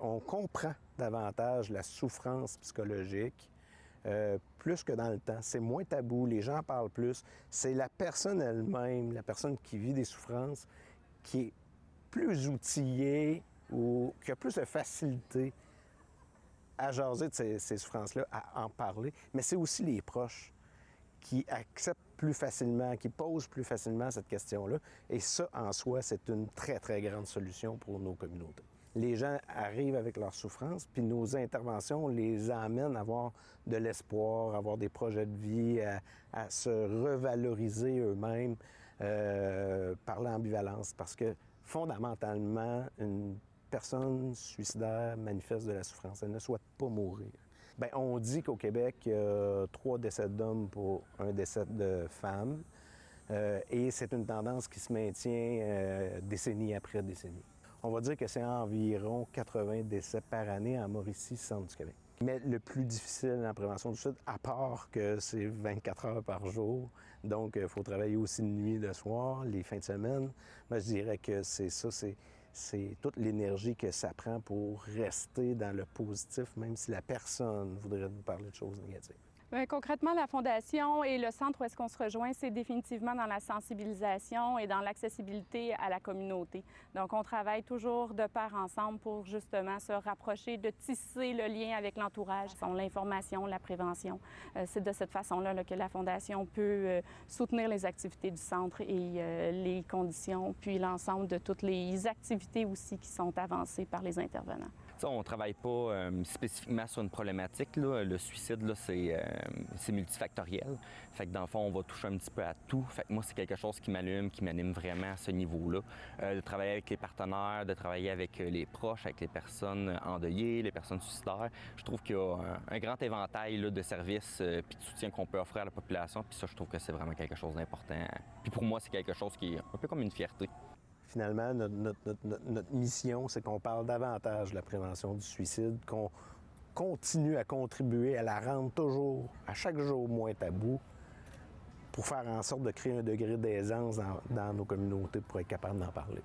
On comprend davantage la souffrance psychologique plus que dans le temps. C'est moins tabou, les gens en parlent plus. C'est la personne elle-même, la personne qui vit des souffrances, qui est plus outillée ou qui a plus de facilité à jaser de ces souffrances-là, à en parler. Mais c'est aussi les proches qui acceptent plus facilement, qui posent plus facilement cette question-là. Et ça, en soi, c'est une très, très grande solution pour nos communautés. Les gens arrivent avec leurs souffrances, puis nos interventions les amènent à avoir de l'espoir, à avoir des projets de vie, à se revaloriser eux-mêmes par l'ambivalence. Parce que, fondamentalement, une personne suicidaire manifeste de la souffrance. Elle ne souhaite pas mourir. Bien, on dit qu'au Québec, il y a 3 décès d'hommes pour 1 décès de femmes. Et c'est une tendance qui se maintient décennie après décennie. On va dire que c'est environ 80 décès par année en Mauricie, centre du Québec. Mais le plus difficile en prévention du suicide, à part que c'est 24 heures par jour, donc il faut travailler aussi de nuit, de soir, les fins de semaine, moi je dirais que c'est ça, c'est toute l'énergie que ça prend pour rester dans le positif, même si la personne voudrait nous parler de choses négatives. Bien, concrètement, la Fondation et le centre où est-ce qu'on se rejoint, c'est définitivement dans la sensibilisation et dans l'accessibilité à la communauté. Donc, on travaille toujours de pair ensemble pour justement se rapprocher, de tisser le lien avec l'entourage, l'information, la prévention. C'est de cette façon-là que la Fondation peut soutenir les activités du centre et les conditions, puis l'ensemble de toutes les activités aussi qui sont avancées par les intervenants. On ne travaille pas spécifiquement sur une problématique. Là. Le suicide, là, c'est multifactoriel. Fait que dans le fond, on va toucher un petit peu à tout. Fait que moi, c'est quelque chose qui m'anime vraiment à ce niveau-là. De travailler avec les partenaires, de travailler avec les proches, avec les personnes endeuillées, les personnes suicidaires. Je trouve qu'il y a un grand éventail là, de services et de soutien qu'on peut offrir à la population. Puis ça, je trouve que c'est vraiment quelque chose d'important. Puis pour moi, c'est quelque chose qui est un peu comme une fierté. Finalement, notre mission, c'est qu'on parle davantage de la prévention du suicide, qu'on continue à contribuer à la rendre toujours, à chaque jour, moins tabou, pour faire en sorte de créer un degré d'aisance dans nos communautés pour être capable d'en parler.